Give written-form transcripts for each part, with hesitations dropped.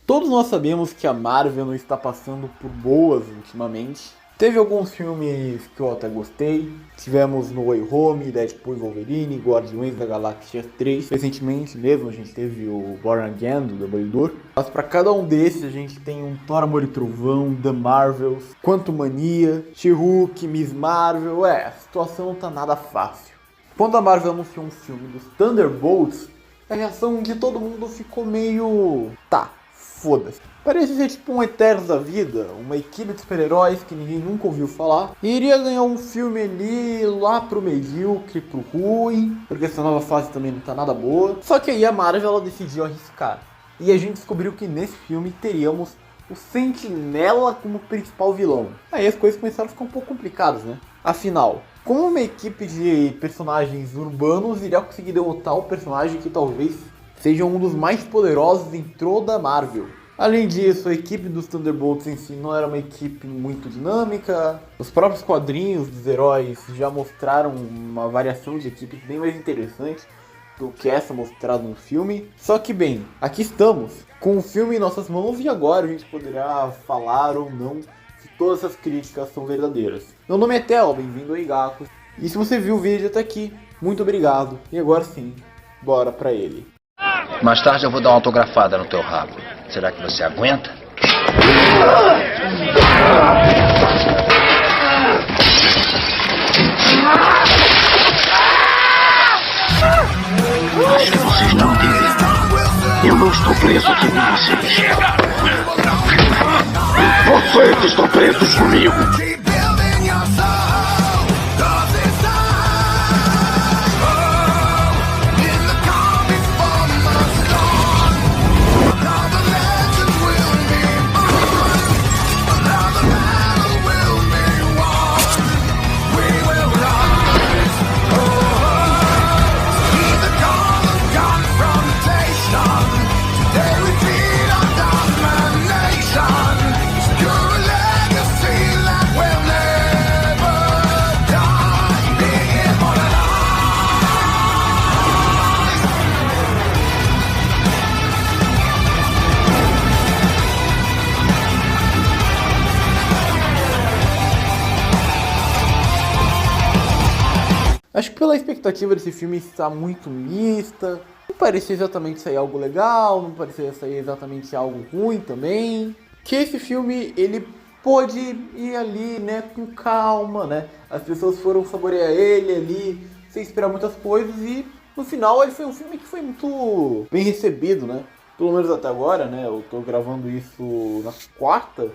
Todos nós sabemos que a Marvel não está passando por boas ultimamente. Teve alguns filmes que eu até gostei. Tivemos No Way Home, Deadpool e Wolverine, Guardiões da Galáxia 3. Recentemente mesmo a gente teve o Born Again, do Demolidor. Mas para cada um desses a gente tem um Thor, Amor e Trovão, The Marvels, Quantumania, She-Hulk, Miss Marvel. A situação não tá nada fácil. Quando a Marvel anunciou um filme dos Thunderbolts, a reação de todo mundo ficou meio... foda-se. Parecia ser tipo um Eternos da vida, uma equipe de super-heróis que ninguém nunca ouviu falar. E iria ganhar um filme ali lá pro medíocre, pro ruim, porque essa nova fase também não tá nada boa. Só que aí a Marvel ela decidiu arriscar. E a gente descobriu que nesse filme teríamos o Sentinela como principal vilão. Aí as coisas começaram a ficar um pouco complicadas, né? Afinal, como uma equipe de personagens urbanos iria conseguir derrotar o personagem que talvez seja um dos mais poderosos em toda a Marvel? Além disso, a equipe dos Thunderbolts em si não era uma equipe muito dinâmica. Os próprios quadrinhos dos heróis já mostraram uma variação de equipe bem mais interessante do que essa mostrada no filme. Só que bem, aqui estamos, com o filme em nossas mãos, e agora a gente poderá falar ou não se todas essas críticas são verdadeiras. Meu nome é Theo, bem-vindo ao Igaku. E se você viu o vídeo até aqui, muito obrigado. E agora sim, bora pra ele. Mais tarde eu vou dar uma autografada no teu rabo. Será que você aguenta? Acho que vocês não devem. Eu não estou preso aqui com vocês. Vocês estão presos comigo. Acho que pela expectativa desse filme estar muito mista, não parecia exatamente sair algo legal, não parecia sair exatamente algo ruim também. Que esse filme, ele pôde ir ali, né, com calma, né? As pessoas foram saborear ele ali, sem esperar muitas coisas, e no final ele foi um filme que foi muito bem recebido, né? Pelo menos até agora, né? Eu tô gravando isso na quarta,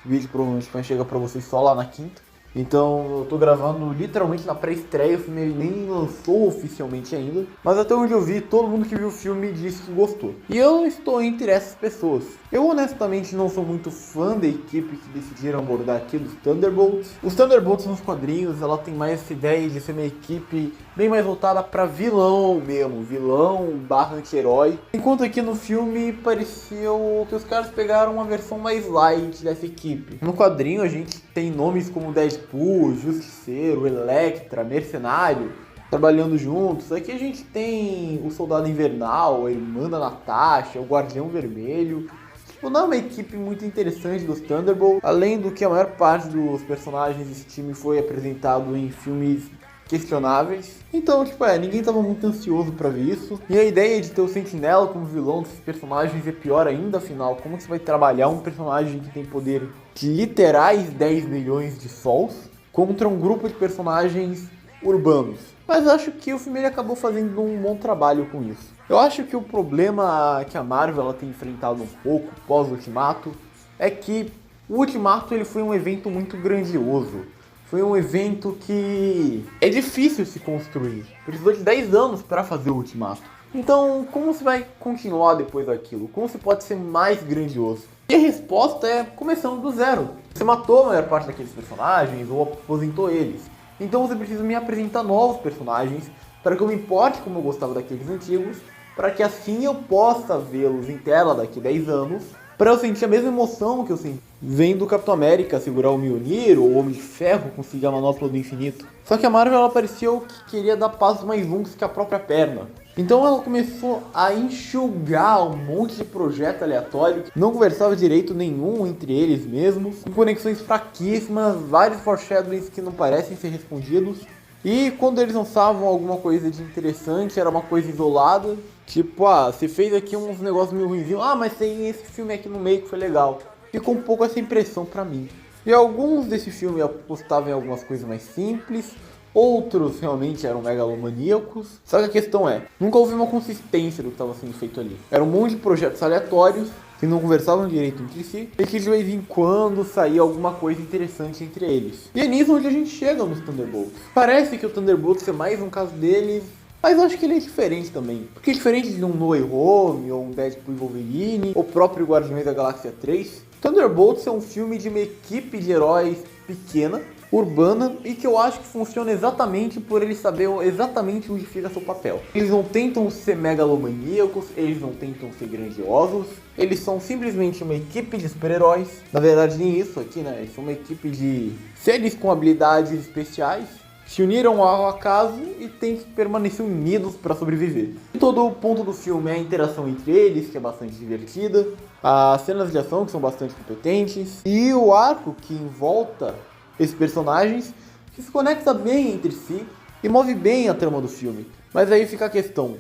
o vídeo provavelmente vai chegar pra vocês só lá na quinta. Então eu tô gravando literalmente na pré-estreia, o filme nem lançou oficialmente ainda. Mas até onde eu vi, todo mundo que viu o filme disse que gostou. E eu estou entre essas pessoas. Eu honestamente não sou muito fã da equipe que decidiram abordar aqui dos Thunderbolts. Os Thunderbolts nos quadrinhos, ela tem mais essa ideia de ser uma equipe bem mais voltada pra vilão mesmo. Vilão barra anti-herói. Enquanto aqui no filme pareceu que os caras pegaram uma versão mais light dessa equipe. No quadrinho a gente tem nomes como Deadpool, Justiceiro, Elektra, Mercenário trabalhando juntos. Aqui a gente tem o Soldado Invernal, a irmã da Natasha, o Guardião Vermelho. Tipo, não é uma equipe muito interessante dos Thunderbolts, além do que a maior parte dos personagens desse time foi apresentado em filmes questionáveis. Então, tipo, ninguém tava muito ansioso pra ver isso. E a ideia de ter o Sentinela como vilão desses personagens é pior ainda, afinal, como que você vai trabalhar um personagem que tem poder de literais 10 milhões de sols contra um grupo de personagens urbanos? Mas acho que o filme ele acabou fazendo um bom trabalho com isso. Eu acho que o problema que a Marvel ela tem enfrentado um pouco pós-Ultimato é que o Ultimato ele foi um evento muito grandioso. Foi um evento que é difícil se construir. Precisou de 10 anos para fazer o Ultimato. Então, como você vai continuar depois daquilo? Como você pode ser mais grandioso? E a resposta é começando do zero. Você matou a maior parte daqueles personagens ou aposentou eles. Então você precisa me apresentar novos personagens para que eu me importe como eu gostava daqueles antigos, para que assim eu possa vê-los em tela daqui a 10 anos, para eu sentir a mesma emoção que eu senti vendo o Capitão América segurar o Mjolnir ou o Homem de Ferro conseguir a manopla do infinito. Só que a Marvel ela pareceu que queria dar passos mais longos que a própria perna. Então ela começou a enxugar um monte de projeto aleatório, que não conversava direito nenhum entre eles mesmos, com conexões fraquíssimas, vários foreshadowings que não parecem ser respondidos. E quando eles lançavam alguma coisa de interessante, era uma coisa isolada. Tipo, você fez aqui uns negócios meio ruinzinhos. Mas tem esse filme aqui no meio que foi legal. Ficou um pouco essa impressão pra mim. E alguns desse filme apostavam em algumas coisas mais simples. Outros realmente eram megalomaníacos. Só que a questão nunca houve uma consistência do que estava sendo feito ali. Era um monte de projetos aleatórios que não conversavam direito entre si, e que de vez em quando saía alguma coisa interessante entre eles. E é nisso onde a gente chega nos Thunderbolts. Parece que o Thunderbolts é mais um caso deles, mas eu acho que ele é diferente também. Porque diferente de um No Way Home, ou um Deadpool e Wolverine, ou o próprio Guardiões da Galáxia 3, Thunderbolts é um filme de uma equipe de heróis pequena, urbana, e que eu acho que funciona exatamente por eles saberem exatamente onde fica seu papel. Eles não tentam ser megalomaníacos, eles não tentam ser grandiosos, eles são simplesmente uma equipe de super-heróis. Na verdade nem isso aqui, né? Eles são uma equipe de seres com habilidades especiais, se uniram ao acaso e têm que permanecer unidos para sobreviver. E todo o ponto do filme é a interação entre eles, que é bastante divertida, as cenas de ação que são bastante competentes, e o arco que envolta esses personagens, que se conecta bem entre si e move bem a trama do filme. Mas aí fica a questão,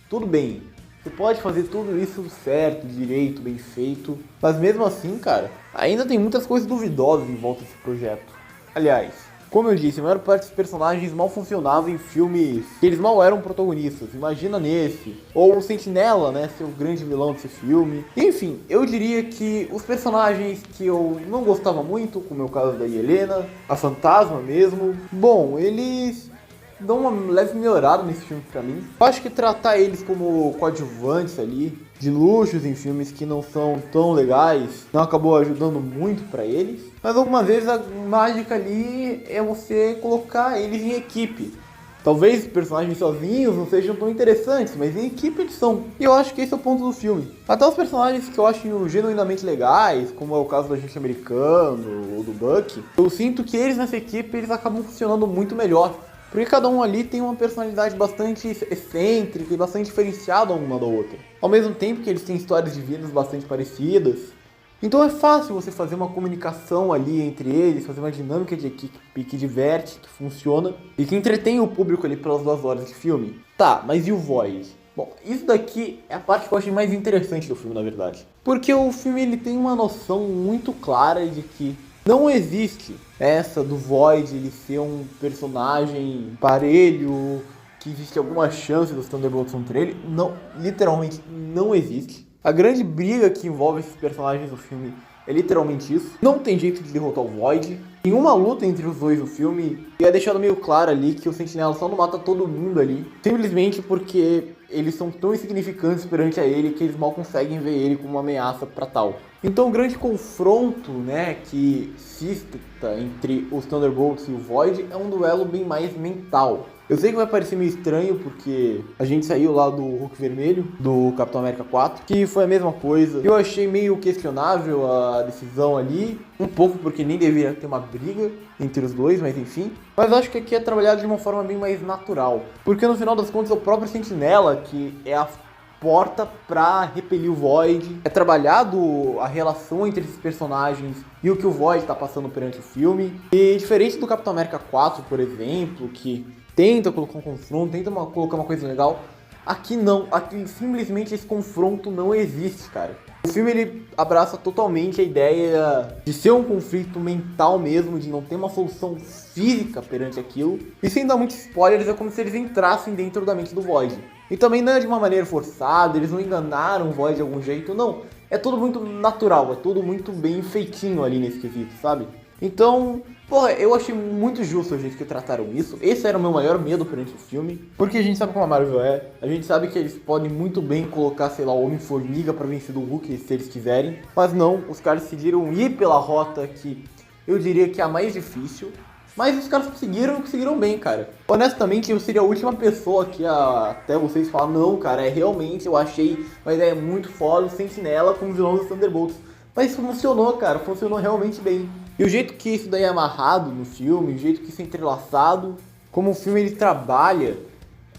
tudo bem, você pode fazer tudo isso certo, direito, bem feito, mas mesmo assim, cara, ainda tem muitas coisas duvidosas em volta desse projeto. Aliás, como eu disse, a maior parte dos personagens mal funcionavam em filmes que eles mal eram protagonistas. Imagina nesse. Ou o Sentinela, né, ser o grande vilão desse filme. Enfim, eu diria que os personagens que eu não gostava muito, como é o caso da Helena, a Fantasma mesmo, bom, eles dão uma leve melhorada nesse filme pra mim. Eu acho que tratar eles como coadjuvantes ali, de luxos em filmes que não são tão legais, não acabou ajudando muito pra eles. Mas algumas vezes a mágica ali é você colocar eles em equipe. Talvez os personagens sozinhos não sejam tão interessantes, mas em equipe eles são. E eu acho que esse é o ponto do filme. Até os personagens que eu acho genuinamente legais, como é o caso do Agente Americano ou do Bucky, eu sinto que eles nessa equipe eles acabam funcionando muito melhor. Porque cada um ali tem uma personalidade bastante excêntrica e bastante diferenciada uma da outra. Ao mesmo tempo que eles têm histórias de vidas bastante parecidas. Então é fácil você fazer uma comunicação ali entre eles, fazer uma dinâmica de equipe que diverte, que funciona e que entretém o público ali pelas 2 horas de filme. Tá, mas e o Void? Bom, isso daqui é a parte que eu achei mais interessante do filme, na verdade. Porque o filme ele tem uma noção muito clara de que não existe essa do Void ele ser um personagem parelho, que existe alguma chance dos Thunderbolts contra ele. Não, literalmente não existe. A grande briga que envolve esses personagens do filme é literalmente isso. Não tem jeito de derrotar o Void. Tem uma luta entre os dois no filme e é deixado meio claro ali que o Sentinela só não mata todo mundo ali, simplesmente porque eles são tão insignificantes perante a ele que eles mal conseguem ver ele como uma ameaça para tal. Então o grande confronto, né, que existe entre os Thunderbolts e o Void é um duelo bem mais mental. Eu sei que vai parecer meio estranho porque a gente saiu lá do Hulk Vermelho, do Capitão América 4, que foi a mesma coisa. Eu achei meio questionável a decisão ali, um pouco porque nem deveria ter uma briga entre os dois, mas enfim. Mas acho que aqui é trabalhado de uma forma bem mais natural, porque no final das contas é o próprio Sentinela que é a porta pra repelir o Void. É trabalhado a relação entre esses personagens e o que o Void tá passando perante o filme. E diferente do Capitão América 4, por exemplo, que tenta colocar um confronto, tenta colocar uma coisa legal, aqui não. Aqui simplesmente esse confronto não existe, cara. O filme ele abraça totalmente a ideia de ser um conflito mental mesmo, de não ter uma solução física perante aquilo. E sem dar muitos spoilers, é como se eles entrassem dentro da mente do Void. E também não é de uma maneira forçada, eles não enganaram o Void de algum jeito, não. É tudo muito natural, é tudo muito bem feitinho ali nesse quesito, sabe? Então, porra, eu achei muito justo a gente que trataram isso. Esse era o meu maior medo perante o filme. Porque a gente sabe como a Marvel é. A gente sabe que eles podem muito bem colocar, sei lá, o Homem-Formiga pra vencer do Hulk, se eles quiserem. Mas não, os caras decidiram ir pela rota que eu diria que é a mais difícil. Mas os caras conseguiram bem, cara. Honestamente, eu seria a última pessoa aqui a até vocês falar, não, cara, realmente eu achei uma ideia muito foda, o Sentinela como vilão dos Thunderbolts. Mas funcionou, cara, funcionou realmente bem. E o jeito que isso daí é amarrado no filme, o jeito que isso é entrelaçado, como o filme ele trabalha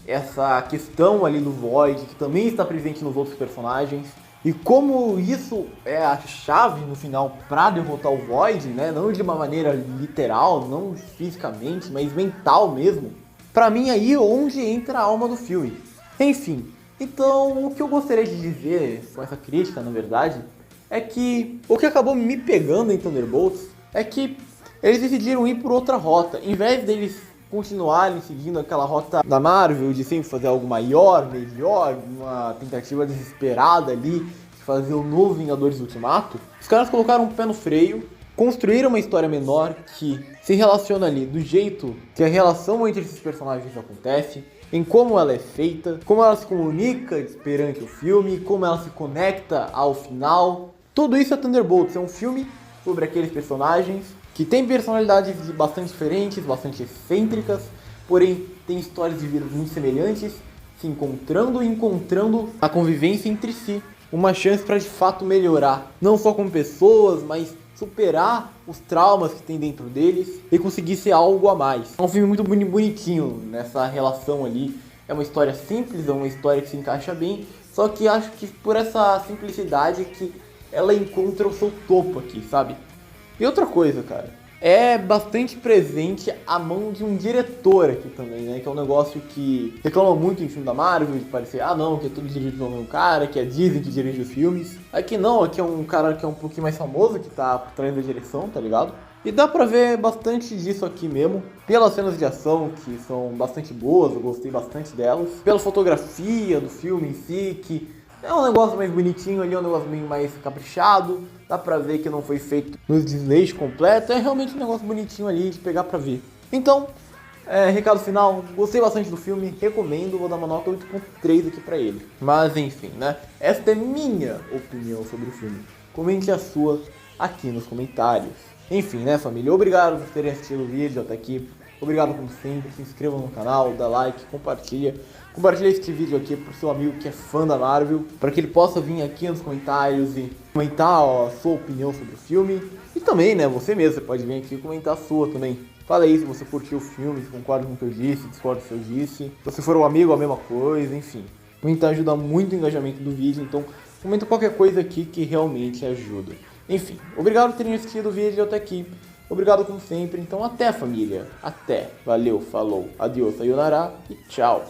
essa questão ali do Void, que também está presente nos outros personagens. E como isso é a chave no final para derrotar o Void, né? Não de uma maneira literal, não fisicamente, mas mental mesmo. Pra mim aí é onde entra a alma do filme. Enfim, então o que eu gostaria de dizer com essa crítica, na verdade, é que o que acabou me pegando em Thunderbolts é que eles decidiram ir por outra rota. Em vez deles continuarem seguindo aquela rota da Marvel de sempre fazer algo maior, melhor, uma tentativa desesperada ali de fazer o novo Vingadores Ultimato, os caras colocaram um pé no freio, construíram uma história menor que se relaciona ali do jeito que a relação entre esses personagens acontece, em como ela é feita, como ela se comunica perante o filme, como ela se conecta ao final. Tudo isso é Thunderbolts, é um filme sobre aqueles personagens que tem personalidades bastante diferentes, bastante excêntricas, porém tem histórias de vida muito semelhantes, se encontrando e encontrando a convivência entre si. Uma chance para de fato melhorar, não só como pessoas, mas superar os traumas que tem dentro deles e conseguir ser algo a mais. É um filme muito bonitinho nessa relação ali. É uma história simples, é uma história que se encaixa bem, só que acho que por essa simplicidade que ela encontra o seu topo aqui, sabe? E outra coisa, cara, é bastante presente a mão de um diretor aqui também, né? Que é um negócio que reclama muito em filme da Marvel, de parecer, não, que é tudo dirigido pelo mesmo cara, que é Disney que dirige os filmes. Aqui não, aqui é um cara que é um pouquinho mais famoso, que tá por trás da direção, tá ligado? E dá pra ver bastante disso aqui mesmo, pelas cenas de ação, que são bastante boas, eu gostei bastante delas, pela fotografia do filme em si, que é um negócio mais bonitinho ali, é um negócio bem mais caprichado. Dá pra ver que não foi feito no desleixo completo. É realmente um negócio bonitinho ali de pegar pra ver. Então, recado final. Gostei bastante do filme. Recomendo. Vou dar uma nota 8.3 aqui pra ele. Mas enfim, né? Esta é minha opinião sobre o filme. Comente a sua aqui nos comentários. Enfim, né, família? Obrigado por terem assistido o vídeo até aqui. Obrigado como sempre. Se inscrevam no canal, dá like, compartilha. Compartilha este vídeo aqui pro seu amigo que é fã da Marvel, para que ele possa vir aqui nos comentários e comentar a sua opinião sobre o filme. E também, né, você mesmo, você pode vir aqui e comentar a sua também. Fala aí se você curtiu o filme, se concorda com o que eu disse, discorda do que eu disse. Se você for um amigo, a mesma coisa, enfim. Comentar ajuda muito o engajamento do vídeo, então comenta qualquer coisa aqui que realmente ajuda. Enfim, obrigado por terem assistido o vídeo até aqui. Obrigado como sempre, então até família. Até, valeu, falou, adiós, sayonara e tchau.